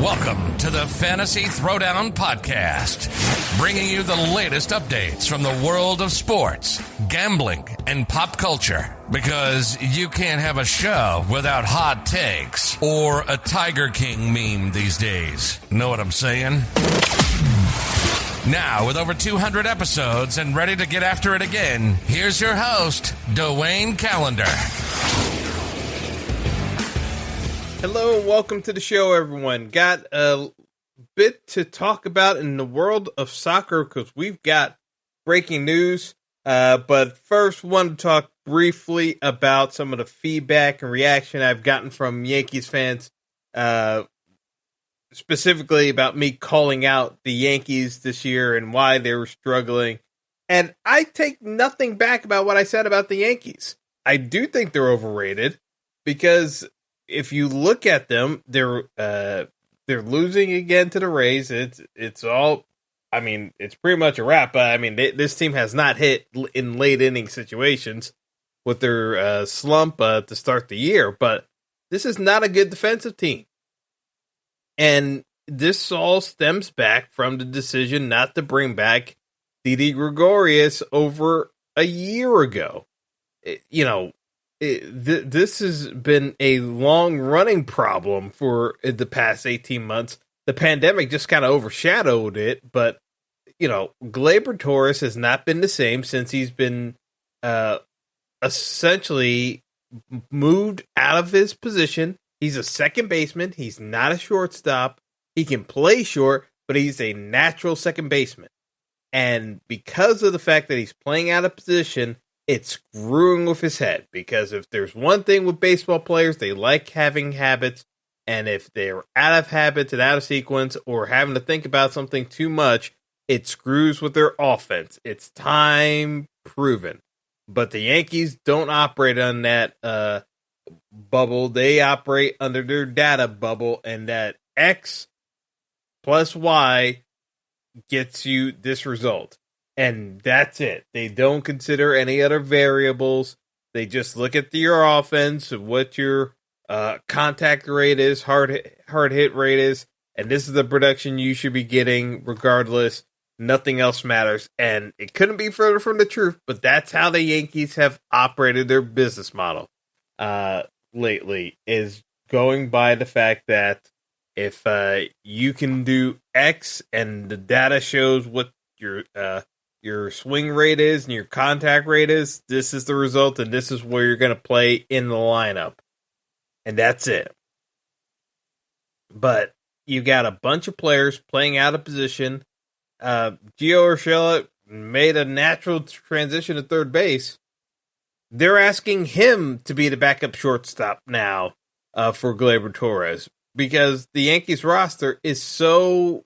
Welcome to the Fantasy Throwdown Podcast, bringing you the latest updates from the world of sports, gambling, and pop culture. Because you can't have a show without hot takes or a Tiger King meme these days. Know what I'm saying? Now, with over 200 episodes and ready to get after it again, here's your host, Dwayne Callender. Hello, welcome to the show, everyone. Got a bit to talk about in the world of soccer because we've got breaking news. But first, want to talk briefly about some of the feedback and reaction I've gotten from Yankees fans, specifically about me calling out the Yankees this year and why they were struggling. And I take nothing back about what I said about the Yankees. I do think they're overrated because if you look at them, they're losing again to the Rays. It's all, I mean, it's pretty much a wrap. But I mean, this team has not hit in late inning situations with their slump to start the year. But this is not a good defensive team, and this all stems back from the decision not to bring back Didi Gregorius over a year ago. This has been a long-running problem for the past 18 months. The pandemic just kind of overshadowed it, but, Gleyber Torres has not been the same since he's been essentially moved out of his position. He's a second baseman. He's not a shortstop. He can play short, but he's a natural second baseman. And because of the fact that he's playing out of position, it's screwing with his head, because if there's one thing with baseball players, they like having habits, and if they're out of habits and out of sequence or having to think about something too much, it screws with their offense. It's time proven. But the Yankees don't operate on that bubble. They operate under their data bubble, and that X plus Y gets you this result. And that's it. They don't consider any other variables. They just look at your offense, what your contact rate is, hard hit rate is, and this is the production you should be getting regardless. Nothing else matters. And it couldn't be further from the truth, but that's how the Yankees have operated their business model lately, is going by the fact that if you can do X and the data shows what your swing rate is and your contact rate is, this is the result, and this is where you're going to play in the lineup. And that's it. But you got a bunch of players playing out of position. Gio Urshela made a natural transition to third base. They're asking him to be the backup shortstop now for Gleyber Torres, because the Yankees roster is so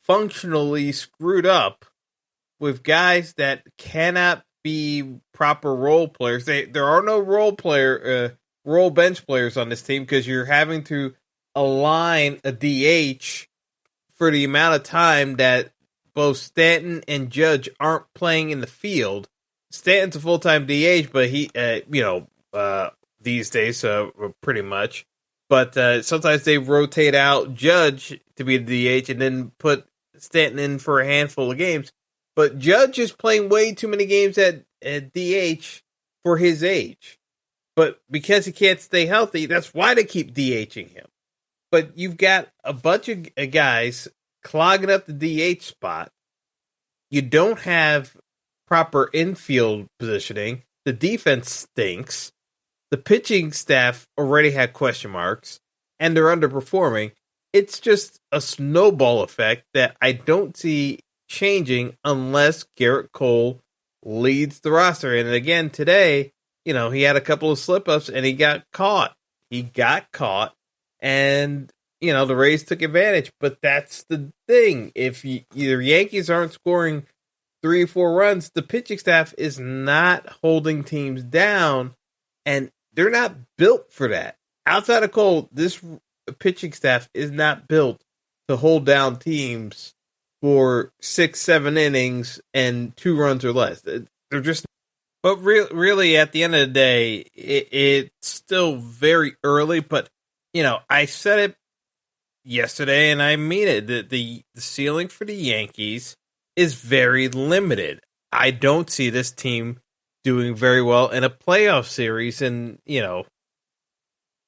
functionally screwed up with guys that cannot be proper role players. There are no role bench players on this team, because you're having to align a DH for the amount of time that both Stanton and Judge aren't playing in the field. Stanton's a full-time DH, but he, these days, pretty much. But sometimes they rotate out Judge to be the DH and then put Stanton in for a handful of games. But Judge is playing way too many games at DH for his age. But because he can't stay healthy, that's why they keep DHing him. But you've got a bunch of guys clogging up the DH spot. You don't have proper infield positioning. The defense stinks. The pitching staff already had question marks, and they're underperforming. It's just a snowball effect that I don't see changing unless Garrett Cole leads the roster. And again, today, he had a couple of slip-ups and he got caught. And, the Rays took advantage. But that's the thing. If your Yankees aren't scoring 3 or 4 runs, the pitching staff is not holding teams down, and they're not built for that. Outside of Cole, this pitching staff is not built to hold down teams for 6-7 innings and 2 runs or less. They're just. But really, at the end of the day, it's still very early. But I said it yesterday, and I mean it, the ceiling for the Yankees is very limited. I don't see this team doing very well in a playoff series, and,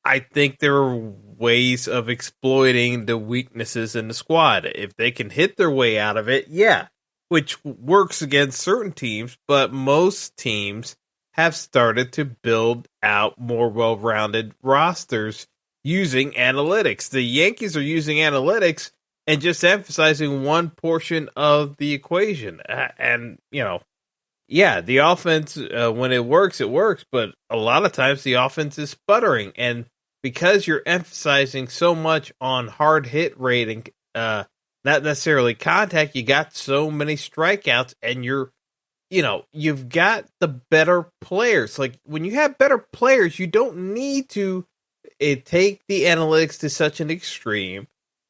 I think there are ways of exploiting the weaknesses in the squad. If they can hit their way out of it, yeah, which works against certain teams, but most teams have started to build out more well-rounded rosters using analytics. The Yankees are using analytics and just emphasizing one portion of the equation. Yeah, the offense, when it works, but a lot of times the offense is sputtering. And because you're emphasizing so much on hard hit rating, not necessarily contact, you got so many strikeouts, and you've got the better players. Like, when you have better players, you don't need to take the analytics to such an extreme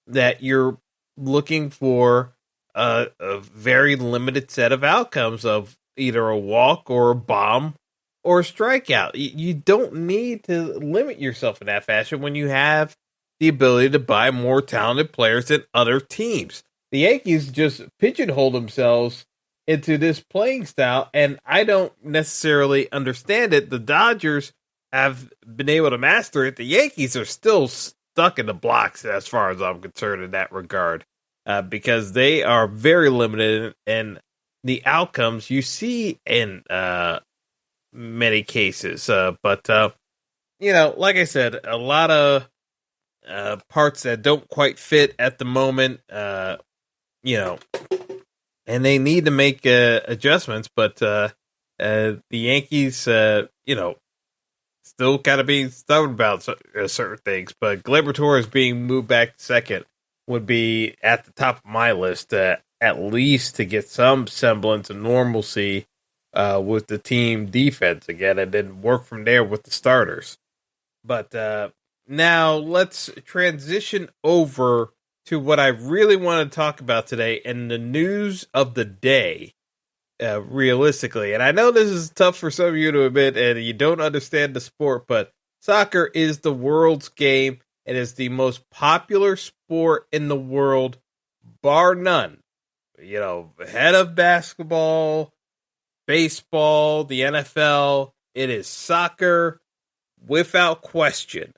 that you're looking for a very limited set of outcomes of either a walk or a bomb or a strikeout. You don't need to limit yourself in that fashion when you have the ability to buy more talented players than other teams. The Yankees just pigeonhole themselves into this playing style, and I don't necessarily understand it. The Dodgers have been able to master it. The Yankees are still stuck in the blocks as far as I'm concerned in that regard, because they are very limited, and the outcomes you see in many cases. But like I said, a lot of parts that don't quite fit at the moment, and they need to make adjustments. But the Yankees, still kind of being stubborn about certain things. But Gleyber Torres being moved back to second would be at the top of my list, at least to get some semblance of normalcy with the team defense again, and then work from there with the starters. But now let's transition over to what I really want to talk about today, and the news of the day, realistically. And I know this is tough for some of you to admit, and you don't understand the sport, but soccer is the world's game. It is the most popular sport in the world, bar none. Head of basketball, baseball, the NFL, it is soccer without question.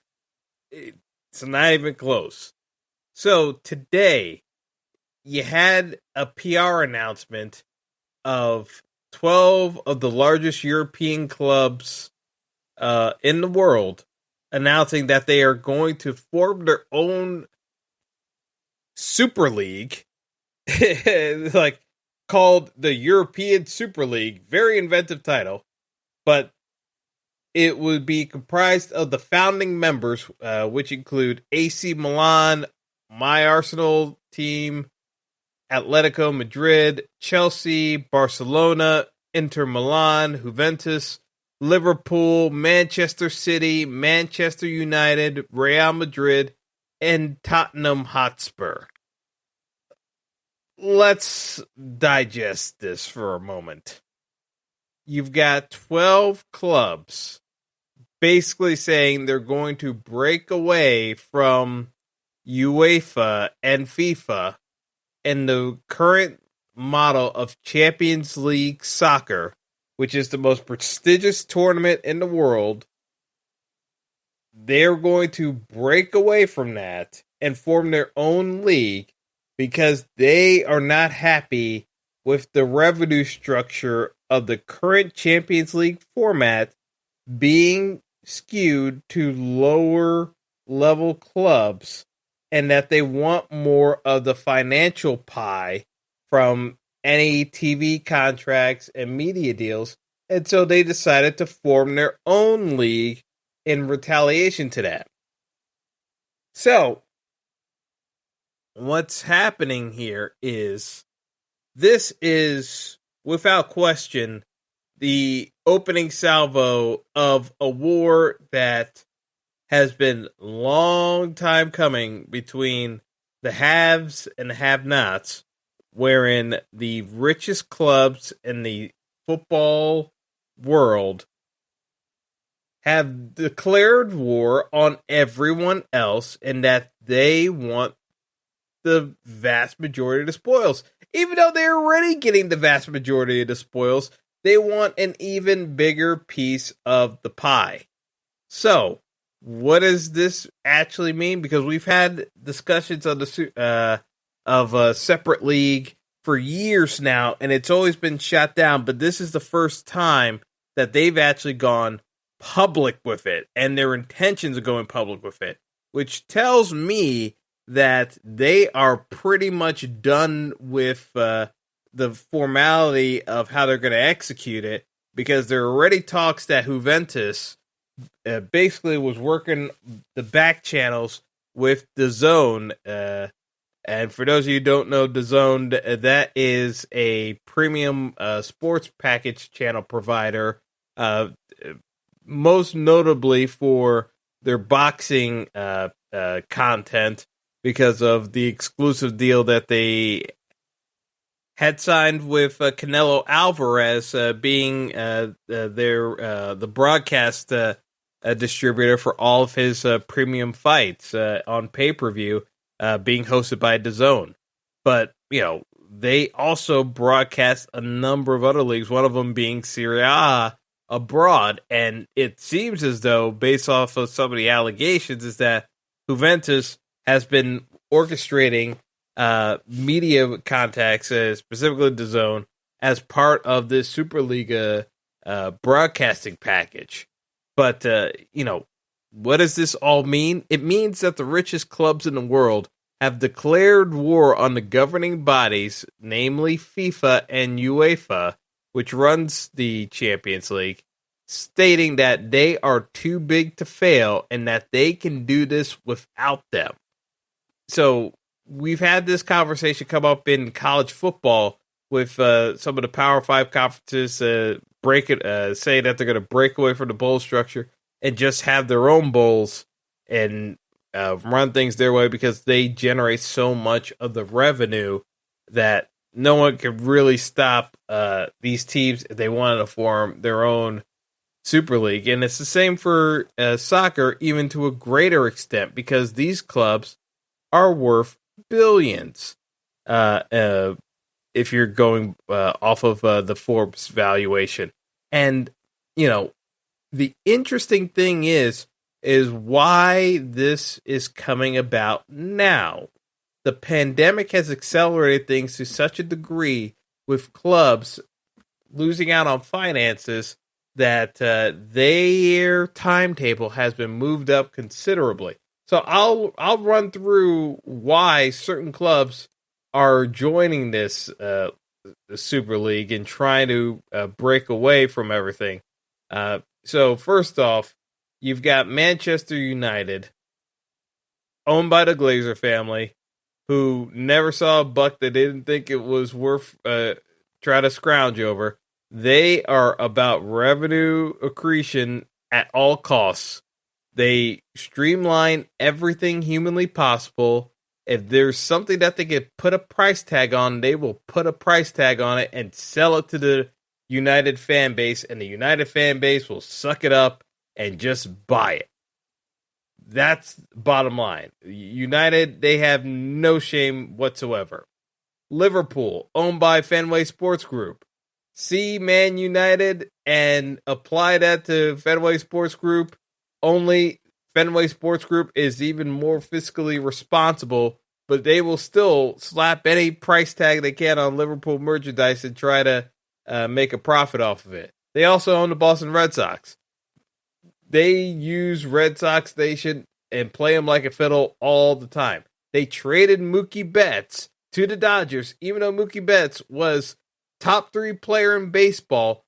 It's not even close. So today, you had a PR announcement of 12 of the largest European clubs in the world announcing that they are going to form their own Super League, like called the European Super League. Very inventive title, but it would be comprised of the founding members, which include AC Milan, my Arsenal team, Atletico Madrid, Chelsea, Barcelona, Inter Milan, Juventus, Liverpool, Manchester City, Manchester United, Real Madrid, and Tottenham Hotspur. Let's digest this for a moment. You've got 12 clubs basically saying they're going to break away from UEFA and FIFA and the current model of Champions League soccer, which is the most prestigious tournament in the world. They're going to break away from that and form their own league because they are not happy with the revenue structure of the current Champions League format being skewed to lower level clubs, and that they want more of the financial pie from any TV contracts and media deals. And so they decided to form their own league in retaliation to that. So what's happening here is, this is without question the opening salvo of a war that has been long time coming between the haves and the have-nots, wherein the richest clubs in the football world have declared war on everyone else and that they want the vast majority of the spoils. Even though they're already getting the vast majority of the spoils, they want an even bigger piece of the pie. So, what does this actually mean? Because we've had discussions of a separate league for years now, and it's always been shot down. But this is the first time that they've actually gone public with it, and their intentions of going public with it, which tells me that they are pretty much done with the formality of how they're going to execute it, because there are already talks that Juventus basically was working the back channels with DAZN. And for those of you who don't know DAZN, that is a premium sports package channel provider, most notably for their boxing content, because of the exclusive deal that they had signed with Canelo Alvarez, being the broadcast distributor for all of his premium fights on pay-per-view, being hosted by DAZN. But, they also broadcast a number of other leagues, one of them being Serie A abroad. And it seems as though, based off of some of the allegations, is that Juventus has been orchestrating media contacts, specifically DAZN, as part of this Superliga broadcasting package. But, what does this all mean? It means that the richest clubs in the world have declared war on the governing bodies, namely FIFA and UEFA, which runs the Champions League, stating that they are too big to fail and that they can do this without them. So we've had this conversation come up in college football with some of the Power 5 conferences say that they're going to break away from the bowl structure and just have their own bowls and run things their way, because they generate so much of the revenue that no one can really stop these teams if they wanted to form their own Super League. And it's the same for soccer, even to a greater extent, because these clubs are worth billions. If you're going off of the Forbes valuation. And, the interesting thing is why this is coming about now. The pandemic has accelerated things to such a degree with clubs losing out on finances that their timetable has been moved up considerably. So I'll run through why certain clubs are joining this the Super League and trying to break away from everything. So first off, you've got Manchester United, owned by the Glazer family, who never saw a buck that they didn't think it was worth try to scrounge over. They are about revenue accretion at all costs. They streamline everything humanly possible. If there's something that they could put a price tag on, they will put a price tag on it and sell it to the United fan base, and the United fan base will suck it up and just buy it. That's bottom line. United, they have no shame whatsoever. Liverpool, owned by Fenway Sports Group. See Man United and apply that to Fenway Sports Group. Only Fenway Sports Group is even more fiscally responsible, but they will still slap any price tag they can on Liverpool merchandise and try to make a profit off of it. They also own the Boston Red Sox. They use Red Sox Nation and play them like a fiddle all the time. They traded Mookie Betts to the Dodgers, even though Mookie Betts was top 3 player in baseball,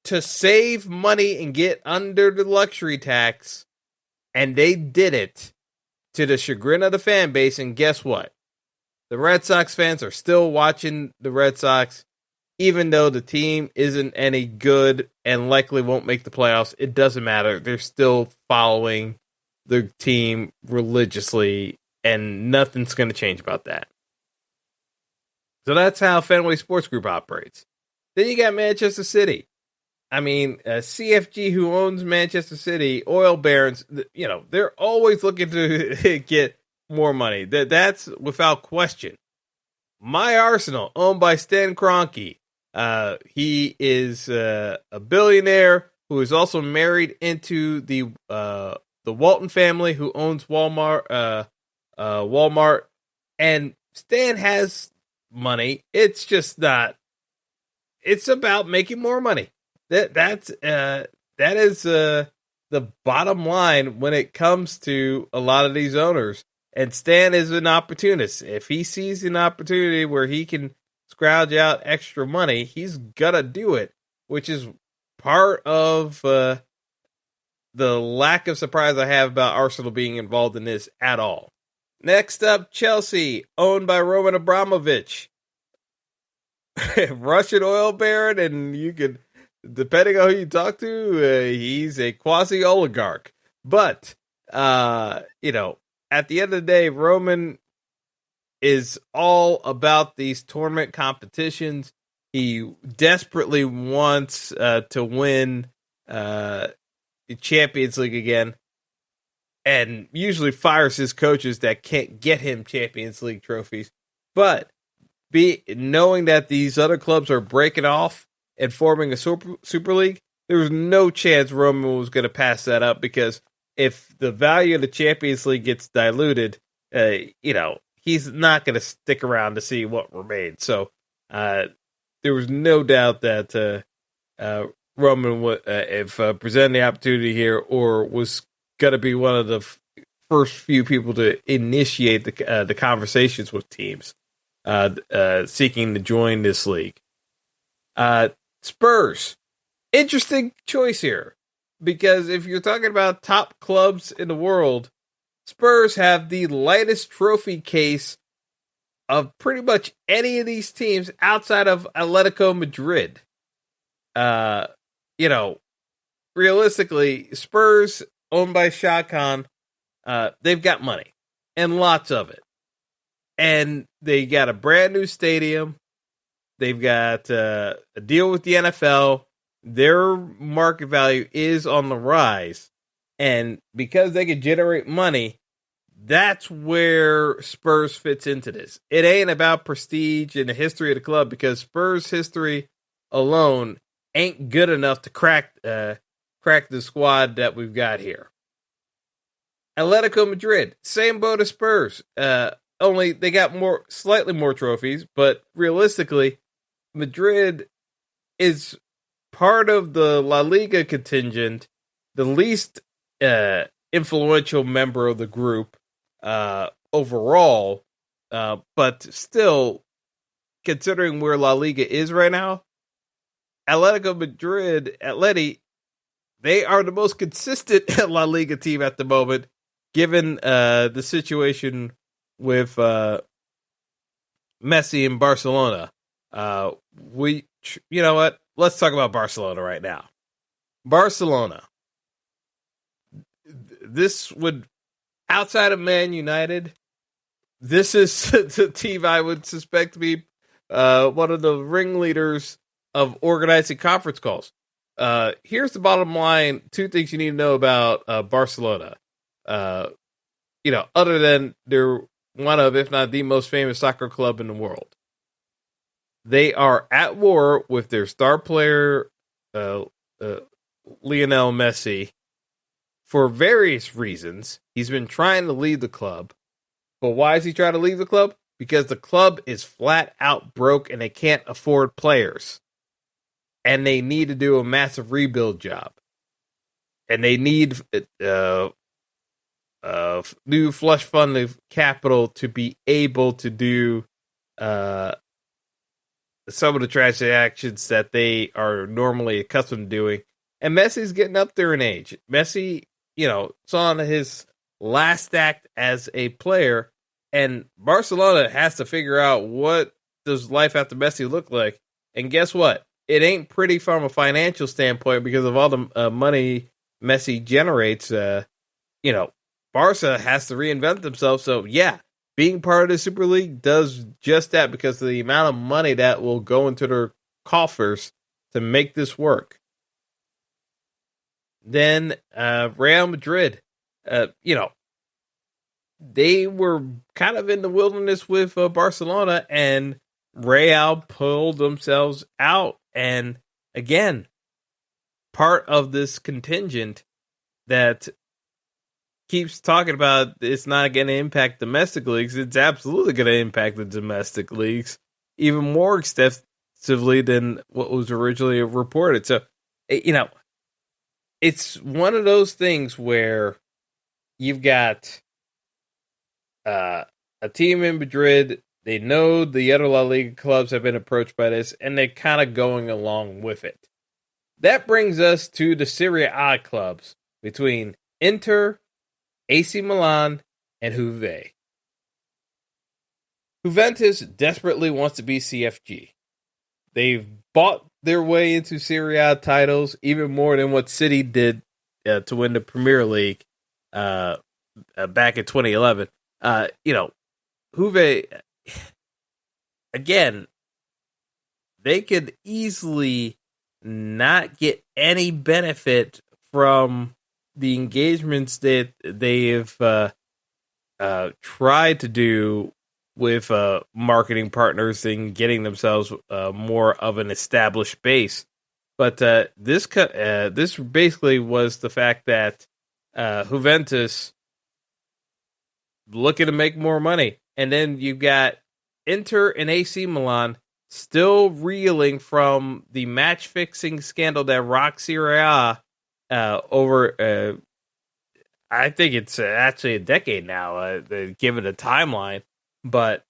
to save money and get under the luxury tax. And they did it to the chagrin of the fan base. And guess what? The Red Sox fans are still watching the Red Sox, even though the team isn't any good and likely won't make the playoffs. It doesn't matter. They're still following the team religiously, and nothing's going to change about that. So that's how Fenway Sports Group operates. Then you got Manchester City. I mean, CFG, who owns Manchester City, oil barons, they're always looking to get more money. That's without question. My Arsenal, owned by Stan Kroenke. He is a billionaire who is also married into the Walton family, who owns Walmart. Walmart, and Stan has money. It's just not. It's about making more money. That is the bottom line when it comes to a lot of these owners. And Stan is an opportunist. If he sees an opportunity where he can scrounge out extra money, he's gonna do it, which is part of the lack of surprise I have about Arsenal being involved in this at all. Next up, Chelsea, owned by Roman Abramovich. Russian oil baron, and you could, depending on who you talk to, he's a quasi-oligarch. But, at the end of the day, Roman is all about these tournament competitions. He desperately wants to win the Champions League again, and usually fires his coaches that can't get him Champions League trophies. But knowing that these other clubs are breaking off and forming a super league, there was no chance Roman was going to pass that up, because if the value of the Champions League gets diluted, he's not going to stick around to see what remained. So there was no doubt that Roman would, if presented the opportunity here, or was going to be one of the first few people to initiate the conversations with teams seeking to join this league. Spurs, interesting choice here, because if you're talking about top clubs in the world, Spurs have the lightest trophy case of pretty much any of these teams outside of Atletico Madrid. Realistically, Spurs, owned by Shah Khan, they've got money, and lots of it. And they got a brand new stadium. They've got a deal with the NFL. Their market value is on the rise. And because they can generate money, that's where Spurs fits into this. It ain't about prestige and the history of the club, because Spurs history alone ain't good enough to crack the squad that we've got here. Atletico Madrid, same boat as Spurs. Only they got slightly more trophies, but realistically, Madrid is part of the La Liga contingent, the least influential member of the group overall, but still, considering where La Liga is right now, Atletico Madrid, they are the most consistent La Liga team at the moment, given the situation with Messi in Barcelona. You know what? Let's talk about Barcelona right now. Barcelona. This would, outside of Man United, this is the team I would suspect to be one of the ringleaders of organizing conference calls. Here's the bottom line. Two things you need to know about Barcelona. Other than they're one of, if not the most famous soccer club in the world. They are at war with their star player, Lionel Messi, for various reasons. He's been trying to leave the club. But why is he trying to leave the club? Because the club is flat out broke and they can't afford players. And they need to do a massive rebuild job. And they need new flush funded capital to be able to do some of the transactions that they are normally accustomed to doing. And Messi's getting up there in age. Messi, it's on his last act as a player, and Barcelona has to figure out what does life after Messi look like. And guess what? It ain't pretty from a financial standpoint because of all the money Messi generates. Barca has to reinvent themselves. So, yeah, being part of the Super League does just that, because of the amount of money that will go into their coffers to make this work. then Real Madrid. They were kind of in the wilderness with Barcelona, and Real pulled themselves out. And again, part of this contingent that keeps talking about it's not going to impact domestic leagues, it's absolutely going to impact the domestic leagues even more extensively than what was originally reported. So, it's one of those things where you've got a team in Madrid. They know the other La Liga clubs have been approached by this, and they're kind of going along with it. That brings us to the Serie A clubs between Inter, AC Milan, and Juve. Juventus desperately wants to be CFG. They've bought their way into Serie A titles even more than what City did to win the Premier League back in 2011. Juve, again, they could easily not get any benefit from the engagements that they've tried to do with marketing partners and getting themselves more of an established base. But this basically was the fact that Juventus looking to make more money. And then you've got Inter and AC Milan still reeling from the match-fixing scandal that rocked Serie A over, I think it's actually a decade now, given a timeline. But,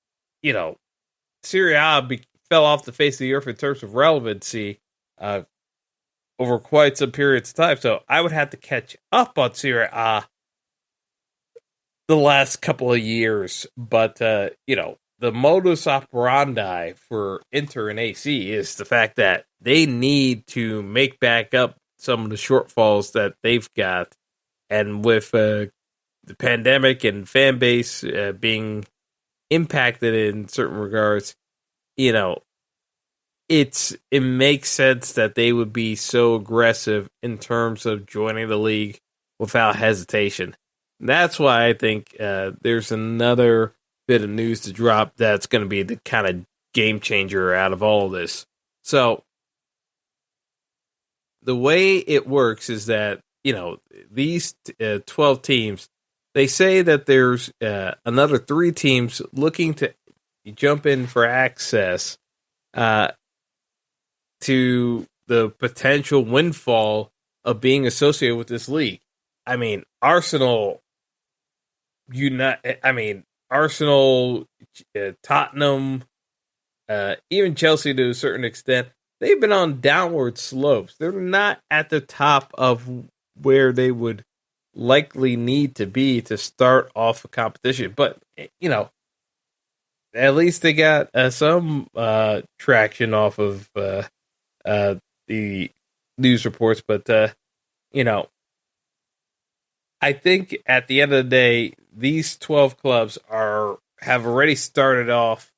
Serie A fell off the face of the earth in terms of relevancy over quite some periods of time. So I would have to catch up on Serie A the last couple of years. But, the modus operandi for Inter and AC is the fact that they need to make back up some of the shortfalls that they've got. And with the pandemic and fan base being impacted in certain regards, it makes sense that they would be so aggressive in terms of joining the league without hesitation. That's why I think there's another bit of news to drop that's going to be the kind of game changer out of all of this. So the way it works is that, these 12 teams, they say that there's another 3 teams looking to jump in for access to the potential windfall of being associated with this league. I mean, Arsenal, Tottenham, even Chelsea to a certain extent, they've been on downward slopes. They're not at the top of where they would likely need to be to start off a competition. But, at least they got some traction off of the news reports. But, I think at the end of the day, these 12 clubs have already started off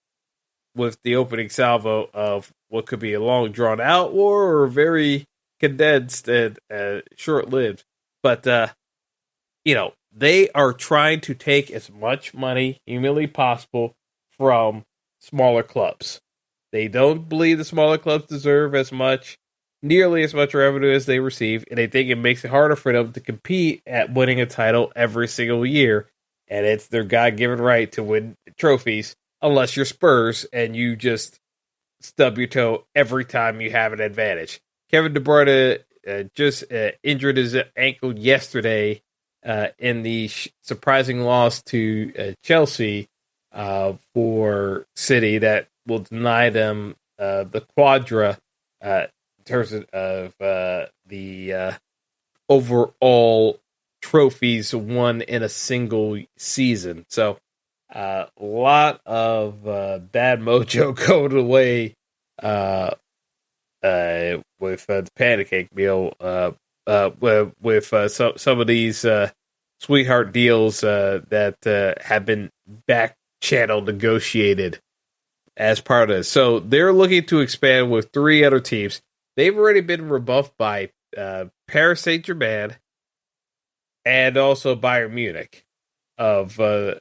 with the opening salvo of what could be a long drawn out war or very condensed and short lived. But, they are trying to take as much money humanly possible from smaller clubs. They don't believe the smaller clubs deserve nearly as much revenue as they receive, and they think it makes it harder for them to compete at winning a title every single year. And it's their God-given right to win trophies, unless you're Spurs and you just stub your toe every time you have an advantage. Kevin De Bruyne just injured his ankle yesterday in the surprising loss to Chelsea for City that will deny them the quadra in terms of the overall trophies won in a single season. So a lot of bad mojo going away with the pancake meal with some of these sweetheart deals that have been back channel negotiated as part of this. So they're looking to expand with 3 other teams. They've already been rebuffed by Paris Saint-Germain and also Bayern Munich of the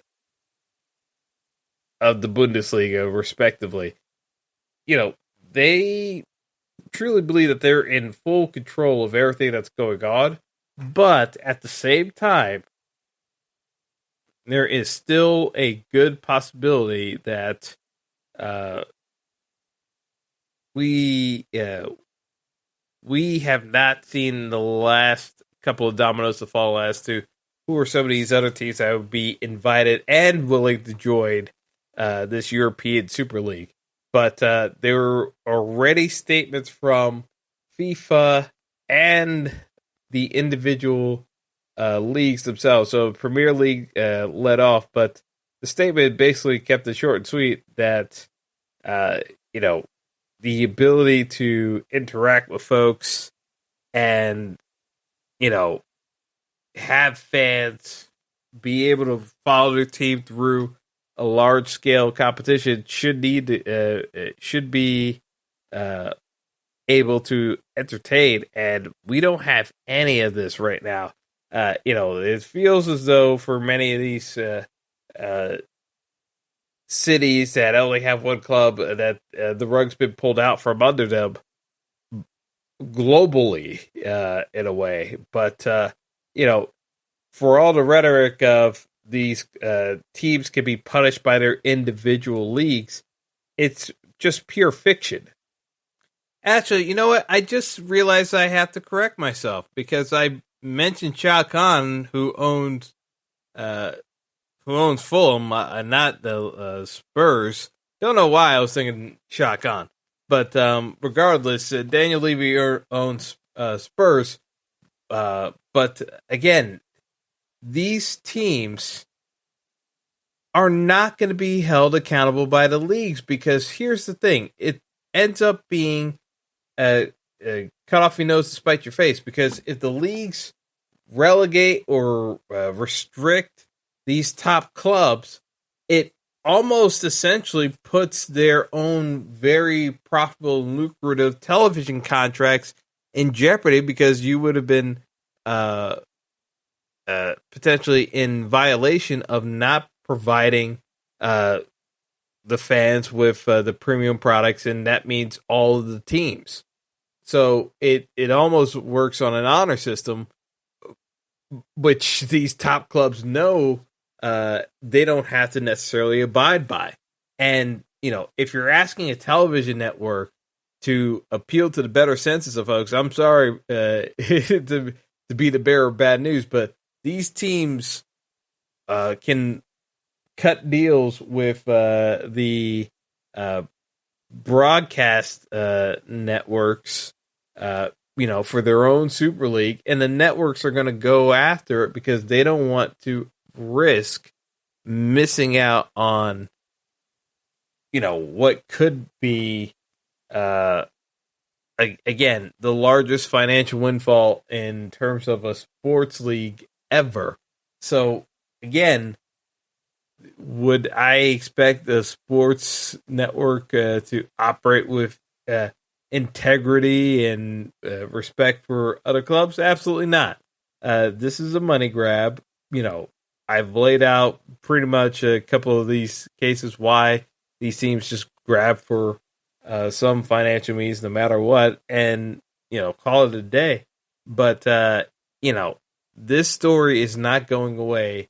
Bundesliga, respectively. They truly believe that they're in full control of everything that's going on, but at the same time, there is still a good possibility that we have not seen the last couple of dominoes to fall as to who are some of these other teams that would be invited and willing to join this European Super League. But there were already statements from FIFA and the individual leagues themselves. So Premier League led off, but the statement basically kept it short and sweet that, the ability to interact with folks and, have fans be able to follow their team through a large scale competition should be able to entertain, and we don't have any of this right now. It feels as though for many of these cities that only have one club, that the rug's been pulled out from under them globally, in a way. But for all the rhetoric of these teams can be punished by their individual leagues, it's just pure fiction. Actually, you know what? I just realized I have to correct myself because I mentioned Shah Khan, who owns Fulham, not the Spurs. Don't know why I was thinking Shah Khan, but regardless, Daniel Levy owns Spurs. But again, these teams are not going to be held accountable by the leagues because here's the thing: it ends up being cut off your nose to spite your face. Because if the leagues relegate or restrict these top clubs, it almost essentially puts their own very profitable, lucrative television contracts in jeopardy because you would have been potentially in violation of not providing the fans with the premium products, and that means all of the teams. So it almost works on an honor system, which these top clubs know they don't have to necessarily abide by. And, if you're asking a television network to appeal to the better senses of folks, I'm sorry to be the bearer of bad news, but these teams can cut deals with the broadcast networks, for their own Super League, and the networks are going to go after it because they don't want to risk missing out on, what could be, again, the largest financial windfall in terms of a sports league ever. So, again, would I expect the sports network to operate with integrity and respect for other clubs? Absolutely not. This is a money grab. I've laid out pretty much a couple of these cases why these teams just grab for some financial means no matter what, and call it a day. But this story is not going away.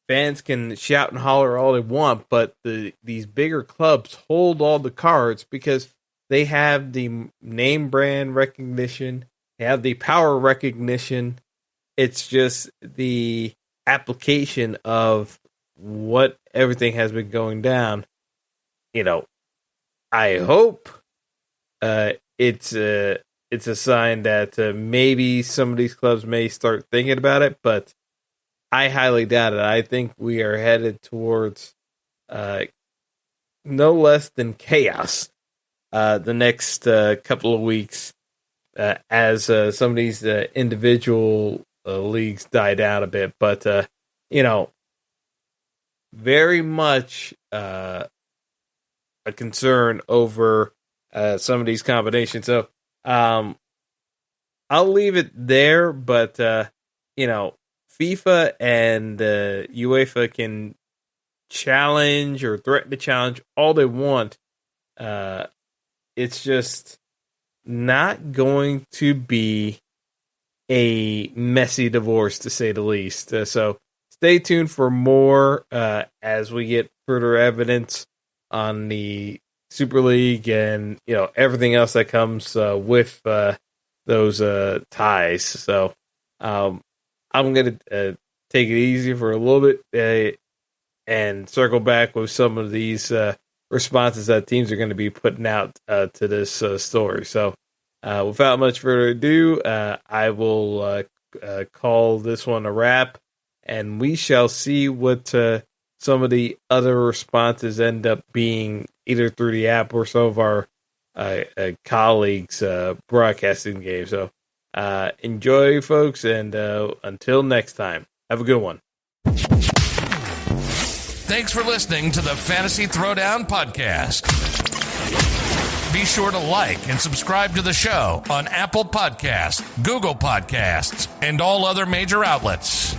Fans can shout and holler all they want, but these bigger clubs hold all the cards because they have the name brand recognition, they have the power recognition. It's just the application of what everything has been going down. I hope it's a sign that maybe some of these clubs may start thinking about it, but I highly doubt it. I think we are headed towards no less than chaos the next couple of weeks as some of these individual leagues die down a bit. But, very much a concern over some of these combinations. So, I'll leave it there, but FIFA and UEFA can challenge or threaten to challenge all they want. It's just not going to be a messy divorce, to say the least. So stay tuned for more as we get further evidence on the Super League and everything else that comes with those ties. So I'm going to take it easy for a little bit and circle back with some of these responses that teams are going to be putting out to this story. So without much further ado, I will call this one a wrap, and we shall see what some of the other responses end up being, either through the app or some of our colleagues broadcasting the game. So enjoy, folks, and until next time, have a good one. Thanks for listening to the Fantasy Throwdown Podcast. Be sure to like and subscribe to the show on Apple Podcasts, Google Podcasts, and all other major outlets.